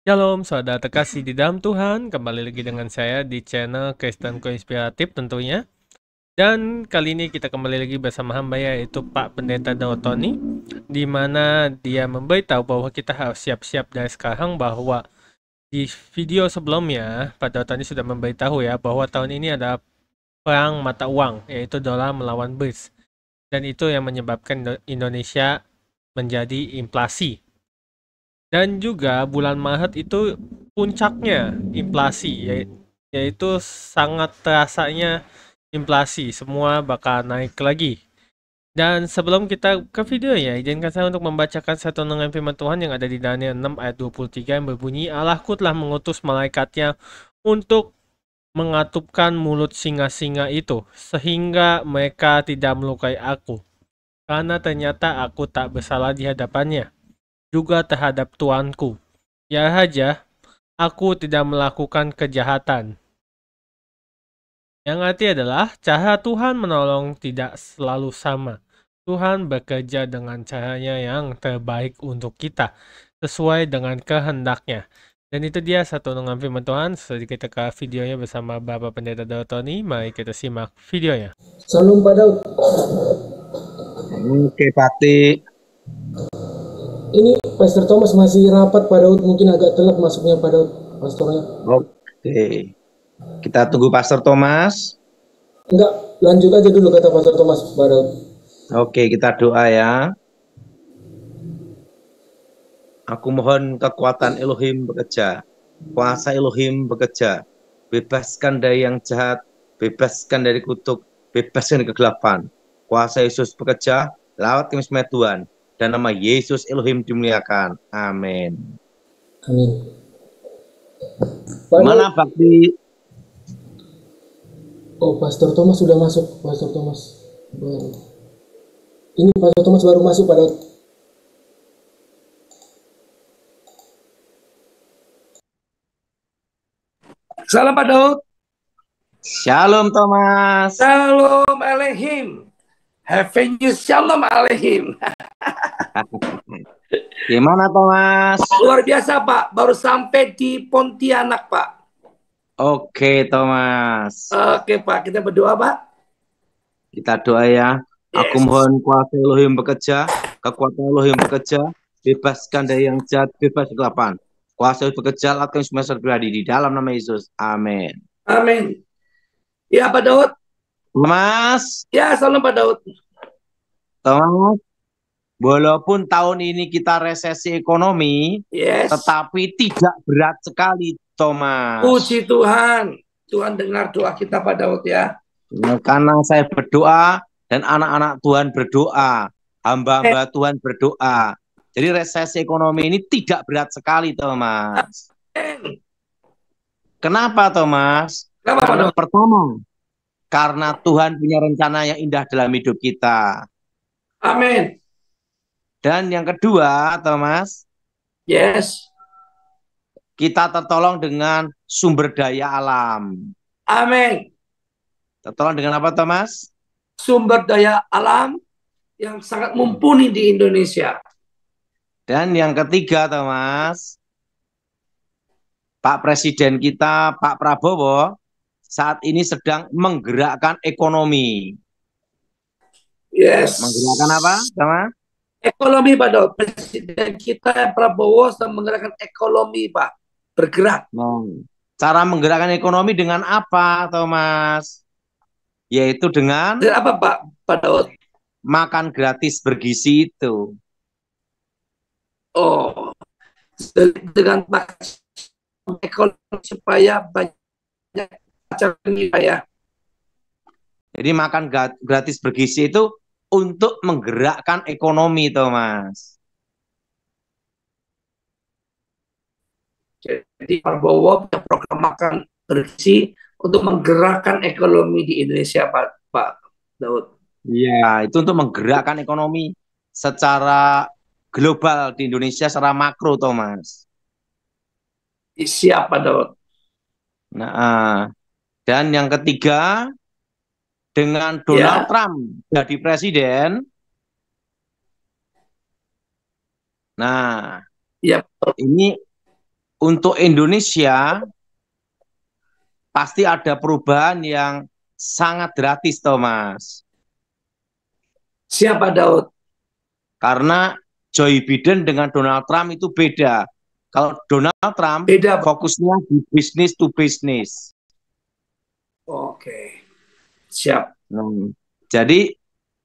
Shalom, saudara terkasih di dalam Tuhan. Kembali lagi dengan saya di channel Kristen Koinspiratif tentunya. Dan kali ini kita kembali lagi bersama hamba yaitu Pak Pendeta Daud Tony, di mana dia memberitahu bahwa kita harus siap-siap dari sekarang bahwa di video sebelumnya Pak Daud Tony sudah memberitahu ya bahwa tahun ini ada perang mata uang yaitu dolar melawan BRICS, dan itu yang menyebabkan Indonesia menjadi inflasi. Dan juga bulan Maret itu puncaknya inflasi, yaitu sangat terasanya inflasi, semua bakal naik lagi. Dan sebelum kita ke videonya, izinkan saya untuk membacakan satu renungan firman Tuhan yang ada di Daniel 6 ayat 23 yang berbunyi, Allahku telah mengutus malaikatnya untuk mengatupkan mulut singa-singa itu, sehingga mereka tidak melukai aku. Karena ternyata aku tak bersalah di hadapannya, juga terhadap tuanku. Ya saja, aku tidak melakukan kejahatan. Yang arti adalah cara Tuhan menolong tidak selalu sama. Tuhan bekerja dengan caranya yang terbaik untuk kita, sesuai dengan kehendaknya. Dan itu dia satu renungan firman Tuhan. Selanjutnya kita ke videonya bersama Bapak Pendeta Daud Tony. Mari kita simak videonya. Salam Pak Daud. Oke, Pati. Ini Pastor Thomas masih rapat Pak Daud, mungkin agak telat masuknya Pak Daud, pastornya. Oke. Kita tunggu Pastor Thomas. Enggak, lanjut aja dulu kata Pastor Thomas Pak Daud. Oke, kita doa ya. Aku mohon kekuatan Elohim bekerja. Kuasa Elohim bekerja. Bebaskan dari yang jahat. Bebaskan dari kutuk. Bebaskan dari kegelapan. Kuasa Yesus bekerja. Lawat kami semua Tuhan. Dan nama Yesus Elohim dimuliakan. Amin. Amin. Pak Mana Daud. Bakti? Oh, Pastor Thomas sudah masuk, Pastor Thomas. Baru. Ini Pastor Thomas baru masuk Pak Daud. Salam Pak Daud. Shalom Thomas. Shalom Alehim. Have you Shalom Alehim. Gimana Thomas? Luar biasa Pak, baru sampai di Pontianak Pak. Oke Thomas. Oke Pak, kita berdoa Pak. Kita doa ya. Aku Yes. mohon kuasa Elohim bekerja, kekuatan Elohim bekerja, bebaskan dari yang jahat, bebas kegelapan. Kuasa Elohim bekerja, lakukan semua terjadi di dalam nama Yesus. Amin. Amin. Ya Pak Daud. Mas, Ya, salam Pak Daud. Thomas, walaupun tahun ini kita resesi ekonomi, Yes. tetapi tidak berat sekali, Thomas. Puji Tuhan. Tuhan dengar doa kita Pak Daud ya. Karena saya berdoa dan anak-anak Tuhan berdoa, hamba-hamba Tuhan berdoa. Jadi resesi ekonomi ini tidak berat sekali, Thomas. Kenapa, Thomas? Kenapa Pak Karena Daud? pertama, karena Tuhan punya rencana yang indah dalam hidup kita. Amin. Dan yang kedua, Thomas, Yes. kita tertolong dengan sumber daya alam. Amin. Tertolong dengan apa, Thomas? Sumber daya alam yang sangat mumpuni di Indonesia. Dan yang ketiga, Thomas, Pak Presiden kita, Pak Prabowo, saat ini sedang menggerakkan ekonomi. Yes. Menggerakkan apa, Thomas? Ekonomi Pak Daud. Presiden kita Prabowo sedang menggerakkan ekonomi Pak. Bergerak. Nah, cara menggerakkan ekonomi dengan apa, Thomas? Yaitu dengan Dan apa Pak Daud? makan gratis bergizi itu. Oh, dengan ekonomi supaya banyak macamnya Pak ya. Jadi makan gratis bergizi itu untuk menggerakkan ekonomi, Thomas. Jadi Prabowo punya program makan bergizi untuk menggerakkan ekonomi di Indonesia Pak Daud. Iya, itu untuk menggerakkan ekonomi secara global di Indonesia secara makro, Thomas. Siap Pak Daud. Nah, dan yang ketiga, dengan Donald Trump jadi presiden, nah, ya, ini untuk Indonesia pasti ada perubahan yang sangat gratis, Thomas. Siapa Daud? Karena Joe Biden dengan Donald Trump itu beda. Kalau Donald Trump Beda, Pak. fokusnya di bisnis to bisnis. Oke, siap. Jadi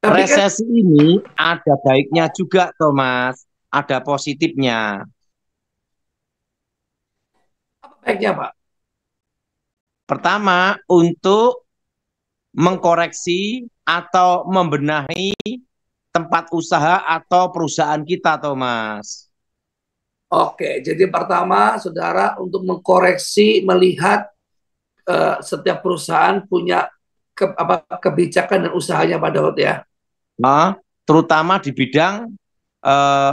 Tapi kan resesi ini ada baiknya juga, Thomas. Ada positifnya. apa baiknya, Pak? Pertama, untuk mengkoreksi atau membenahi tempat usaha atau perusahaan kita, Thomas. Oke, jadi pertama, saudara, untuk mengkoreksi, melihat setiap perusahaan punya kebijakan dan usahanya, Pak Daud ya. Nah, terutama di bidang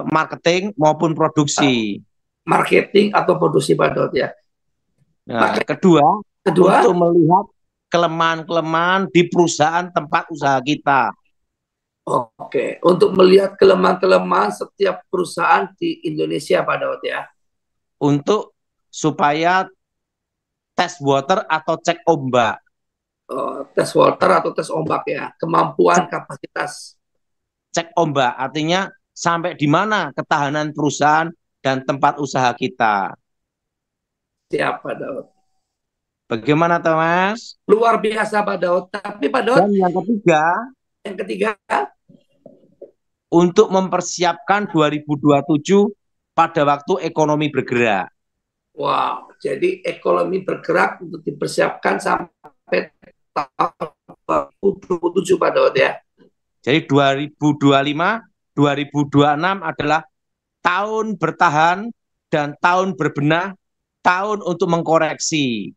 marketing maupun produksi. Marketing atau produksi, Pak Daud ya. Nah, kedua, Kedua, untuk melihat kelemahan-kelemahan di perusahaan tempat usaha kita. oke, untuk melihat kelemahan-kelemahan setiap perusahaan di Indonesia, Pak Daud ya. Untuk supaya tes water atau cek ombak. Tes water atau tes ombak ya, kemampuan kapasitas. Cek ombak artinya sampai di mana ketahanan perusahaan dan tempat usaha kita. Siap, Pak Daud. Bagaimana, Thomas? Luar biasa, Pak Daud. Tapi Pak Daud, Dan yang ketiga, untuk mempersiapkan 2027 pada waktu ekonomi bergerak. wow, jadi ekonomi bergerak untuk dipersiapkan sampai tahun 2027, Pak Daud ya. Jadi 2025, 2026 adalah tahun bertahan dan tahun berbenah, tahun untuk mengkoreksi.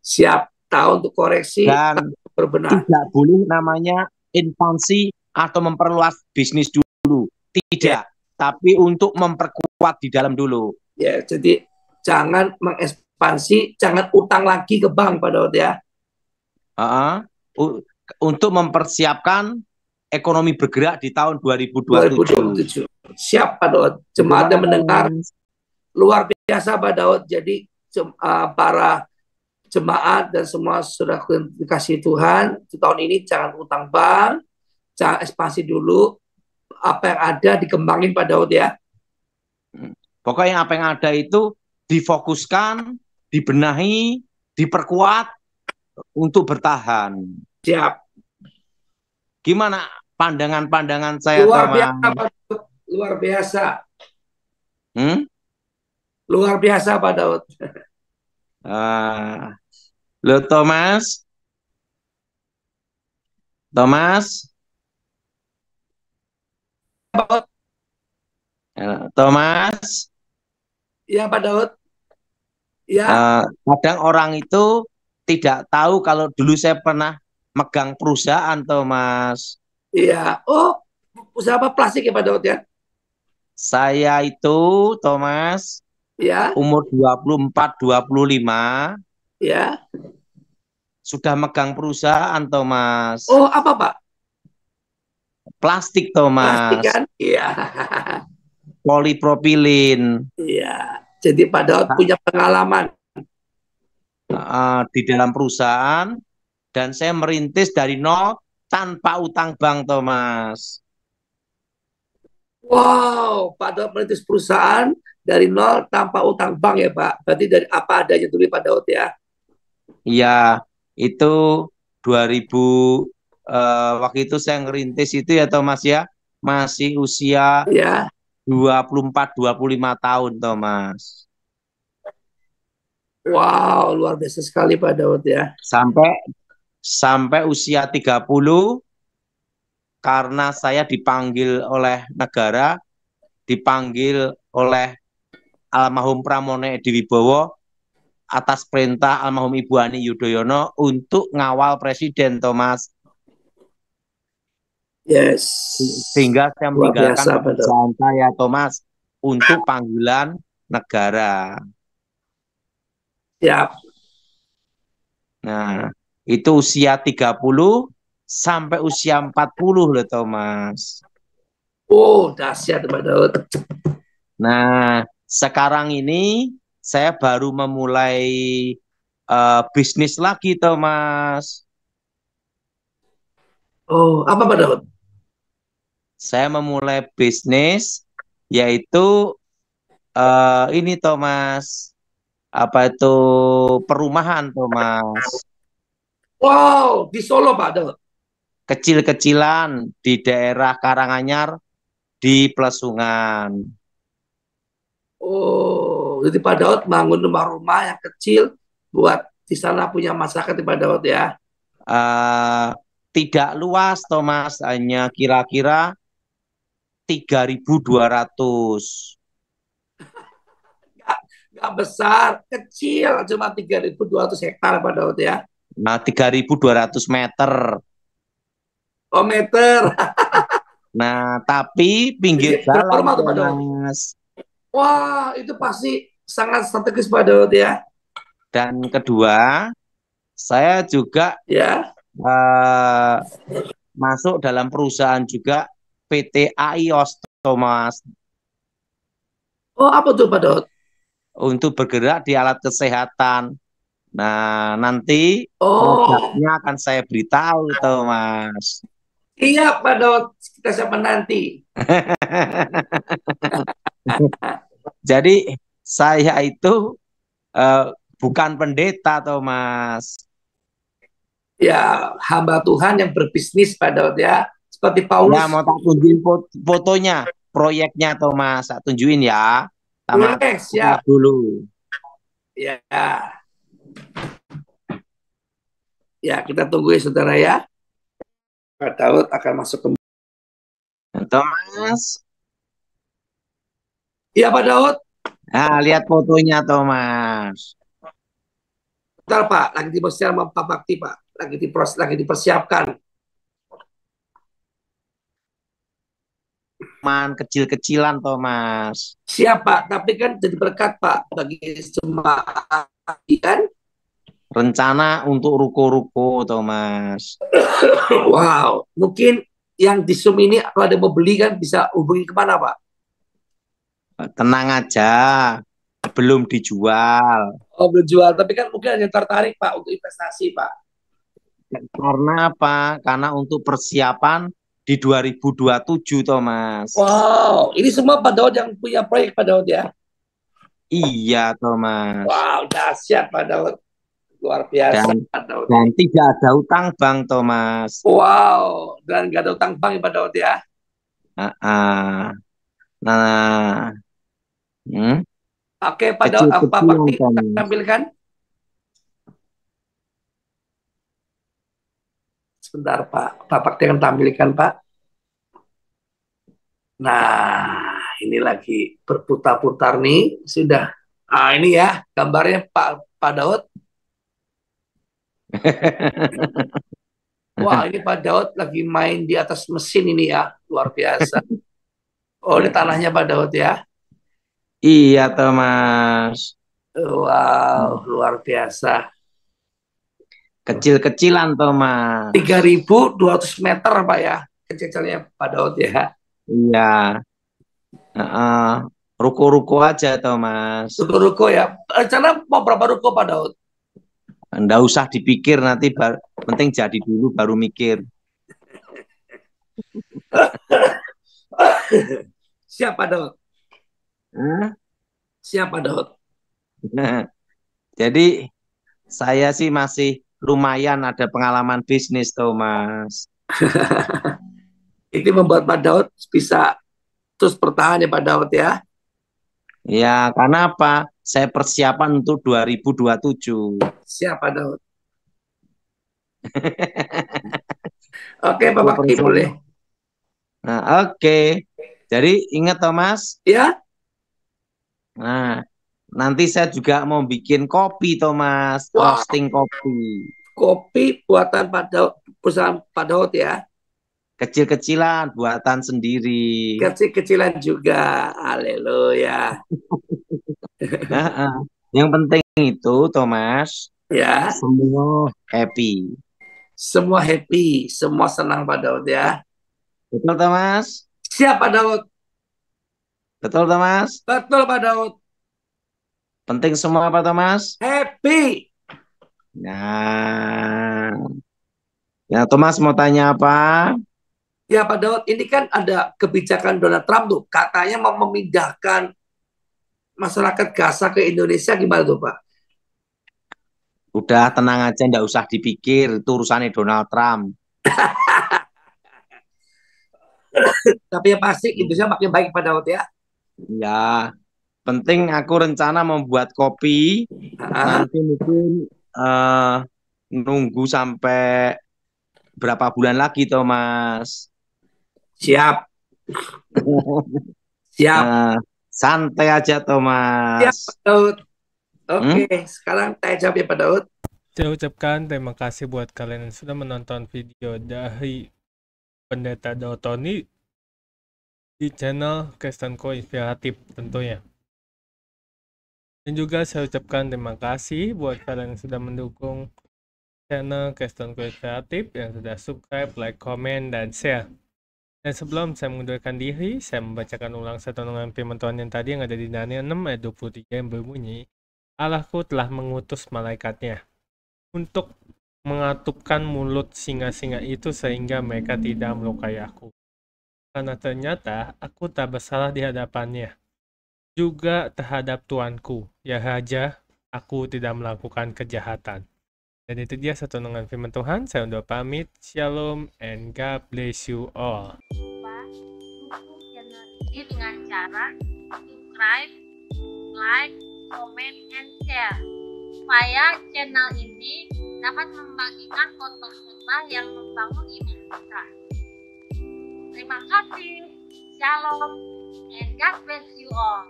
Siap, tahun untuk koreksi, Dan tahun berbenah. tidak boleh namanya ekspansi atau memperluas bisnis dulu. Tidak, tapi untuk memperkuat di dalam dulu. Ya, jadi jangan mengekspansi, jangan utang lagi ke bank, Pak Daud ya. Untuk mempersiapkan ekonomi bergerak di tahun 2027. 2027. Siap, Pak Daud. Jemaat yang mendengar, luar biasa, Pak Daud. Jadi para jemaat dan semua sudah dikasih Tuhan, tahun ini jangan utang bank, jangan ekspansi dulu, apa yang ada dikembangin, Pak Daud ya. Pokoknya apa yang ada itu difokuskan, dibenahi, diperkuat untuk bertahan. Siap. Gimana pandangan-pandangan saya, Luar Thomas? biasa, Pak Daud. Luar biasa. Hmm? Luar biasa, Pak Daud. Lo Thomas? Thomas? Thomas? Ya, Pak Daud. Ya. Kadang orang itu tidak tahu kalau dulu saya pernah megang perusahaan, Thomas. Iya. Oh, usaha apa plastik ya, Pak Daud ya? Saya itu, Thomas, ya. Umur 24, 25. Ya. Sudah megang perusahaan, Thomas. Oh, apa, Pak? Plastik, Thomas. Plastik kan? Iya. Polipropilin. Iya. Jadi Pak Daud punya pengalaman. Di dalam perusahaan. Dan saya merintis dari nol tanpa utang bank, Thomas. Wow, Pak Daud merintis perusahaan dari nol tanpa utang bank ya, Pak. Berarti dari apa adanya dulu, Pak Daud ya? Iya, itu 2000 waktu itu saya ngerintis itu ya, Thomas ya. Masih usia ya. 24-25 tahun, Thomas. Wow, luar biasa sekali Pak Daud ya. Sampai usia 30, karena saya dipanggil oleh negara, dipanggil oleh almarhum Pramono Edi Wibowo atas perintah almarhum Ibu Ani Yudhoyono untuk ngawal presiden, Thomas. Yes. Sehingga saya meninggalkan pekerjaan saya, Thomas, untuk panggilan negara. Siap. Nah, itu usia 30 sampai usia 40 loh, Thomas. Oh, dahsyat Pak Daud. Nah, sekarang ini saya baru memulai bisnis lagi, Thomas. Oh, apa Pak Daud? Saya memulai bisnis, yaitu ini, Thomas. Apa itu perumahan, Thomas? Wow, di Solo Pak Daud. Kecil-kecilan di daerah Karanganyar di Plesungan. Oh, jadi Pak Daud bangun rumah-rumah yang kecil buat di sana punya masyarakat di Pak Daud ya. Eh, Tidak luas, Thomas, hanya kira-kira 3.200. Nggak besar, kecil, cuma 3.200 hektar Pak Daud ya. Nah, 3.200 meter. Oh, meter. Nah, tapi pinggir Berapa jalan, rumah tuh Pak Daud? Thomas. Wah, itu pasti sangat strategis Pak Daud ya. Dan kedua, saya juga Ya. masuk dalam perusahaan juga PT AIOS, Thomas, Oh, apa tuh Pak Daud? untuk bergerak di alat kesehatan. Nah, nanti Oh, produknya akan saya beritahu, Thomas. iya Pak Daud, kita siapa nanti? Jadi saya itu eh, bukan pendeta, Thomas. Ya, hamba Tuhan yang berbisnis Pak Daud ya. Seperti Ya, Paulus. mau tak tunjukin fotonya, proyeknya, Thomas. Tak tunjukin ya. Sama Boleh, siap. dulu. Ya, ya kita tunggu ya saudara ya. Pak Daud akan masuk ke... Thomas. Iya Pak Daud. Nah, lihat fotonya, Thomas. Bentar Pak, lagi dipersiapkan sama Pak Bakti Pak. Lagi dipersiapkan. Man kecil-kecilan, Thomas. Siap Pak, tapi kan jadi berkat Pak bagi semua kan. Rencana untuk ruko-ruko, Thomas. Wow, mungkin yang di Zoom ini kalau ada mau beli kan bisa hubungi kemana Pak? Tenang aja, belum dijual. Oh belum jual, tapi kan mungkin ada yang tertarik Pak untuk investasi Pak. Karena apa? Karena untuk persiapan di 2027, Thomas. Wow, ini semua Pak Daud yang punya proyek Pak Daud ya. Iya, Thomas. Wow, dahsyat Pak Daud. Luar biasa Dan, Pak Daud. dan tidak ada utang bank, Thomas. Wow, dan nggak ada utang bank ya Pak Daud ya. Nah, Oke Pak Daud, Pak Bakti kita tampilkan. Sebentar Pak, Pak Bakti akan tampilkan Pak. Nah, ini lagi berputar-putar nih, sudah. Ah ini ya gambarnya Pak Daud. Wah, ini Pak Daud lagi main di atas mesin ini ya, luar biasa. Oh, ini tanahnya Pak Daud ya. Iya, Thomas. Wow, luar biasa. Kecil-kecilan, Thomas. 3.200 meter Pak ya, kecil-kecilnya Pak Daud ya. Iya. Ruko-ruko aja, Thomas. Ruko-ruko ya. Rencana mau berapa ruko Pak Daud? Nggak usah dipikir, nanti penting jadi dulu baru mikir. Siap Pak Daud. Siap Pak Daud. Jadi saya sih masih lumayan ada pengalaman bisnis, Thomas. Ini membuat Pak Daud bisa terus bertahan ya Pak Daud ya. Ya, karena apa? Saya persiapan untuk 2027. Siap Pak Daud. Oke Pak Bakti boleh. Nah, oke. Jadi ingat Thomas. Ya. Nah, nanti saya juga mau bikin kopi, Thomas. Wow. Roasting kopi. Kopi buatan Pak Daud, perusahaan Pak Daud ya. Kecil-kecilan, buatan sendiri. Kecil-kecilan juga. Haleluya. Yang penting itu, Thomas. Ya. Semua happy. Semua happy, semua senang Pak Daud ya. Betul, Thomas? Siap Pak Daud. Betul, Thomas? Betul Pak Daud. Penting semua apa Thomas? Happy. Nah, ya Thomas mau tanya apa? Ya Pak Daud, ini kan ada kebijakan Donald Trump tuh, katanya mau memindahkan masyarakat Gaza ke Indonesia, gimana tuh Pak? Udah tenang aja, nggak usah dipikir, itu urusannya Donald Trump. Tapi yang pasti Indonesia makin baik Pak Daud ya. Ya, penting aku rencana membuat kopi. Ah, Nanti mungkin nunggu sampai berapa bulan lagi, Thomas. siap, siap, Eh, santai aja, siap Thomas. Pak Daud. Hmm? Oke, sekarang tanya jawab ya Pak Daud. Saya ucapkan terima kasih buat kalian yang sudah menonton video dari Pendeta Dautoni di channel Kristenko Inspiratif tentunya. Dan juga saya ucapkan terima kasih buat kalian yang sudah mendukung channel Kristenko Inspiratif, yang sudah subscribe, like, komen, dan share. Dan sebelum saya mengundurkan diri, saya membacakan ulang satu renungan firman Tuhan yang tadi yang ada di Daniel 6 ayat 23 yang berbunyi, Allahku telah mengutus malaikatnya untuk mengatupkan mulut singa-singa itu sehingga mereka tidak melukai aku. Karena ternyata aku tak bersalah di hadapannya. Juga terhadap Tuanku, ya Raja, aku tidak melakukan kejahatan. Dan itu dia satu renungan firman Tuhan. Saya undur pamit. Shalom and God bless you all. Dukung channel ini dengan cara subscribe, like, comment, and share supaya channel ini dapat membagikan khotbah-khotbah yang membangun iman kita. Terima kasih. Shalom and God bless you all.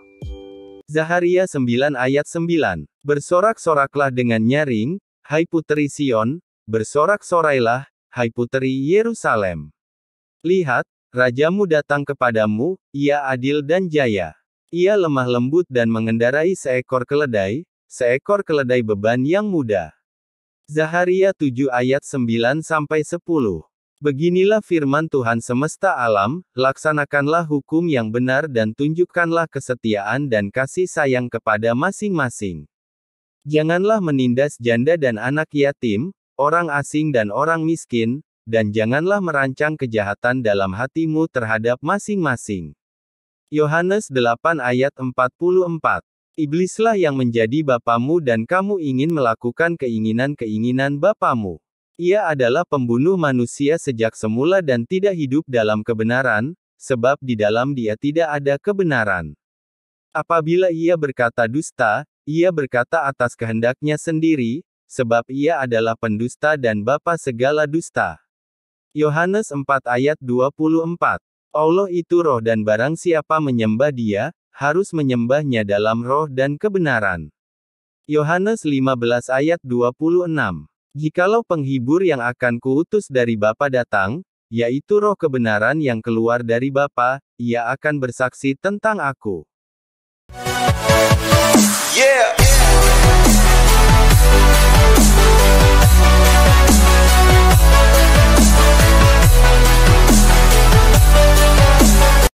Zaharia 9 ayat 9. Bersorak-soraklah dengan nyaring, hai puteri Sion, bersorak-sorailah, hai puteri Yerusalem. Lihat, rajamu datang kepadamu, ia adil dan jaya. Ia lemah lembut dan mengendarai seekor keledai beban yang mudah. Zaharia 7 ayat 9-10. Beginilah firman Tuhan semesta alam, laksanakanlah hukum yang benar dan tunjukkanlah kesetiaan dan kasih sayang kepada masing-masing. Janganlah menindas janda dan anak yatim, orang asing dan orang miskin, dan janganlah merancang kejahatan dalam hatimu terhadap masing-masing. Yohanes 8 ayat 44. Iblislah yang menjadi bapamu dan kamu ingin melakukan keinginan-keinginan bapamu. Ia adalah pembunuh manusia sejak semula dan tidak hidup dalam kebenaran, sebab di dalam dia tidak ada kebenaran. Apabila ia berkata dusta, ia berkata atas kehendaknya sendiri, sebab ia adalah pendusta dan bapa segala dusta. Yohanes 4 ayat 24. Allah itu roh dan barang siapa menyembah dia, harus menyembahnya dalam roh dan kebenaran. Yohanes 15 ayat 26. Jikalau penghibur yang akan kuutus dari Bapa datang, yaitu roh kebenaran yang keluar dari Bapa, ia akan bersaksi tentang aku.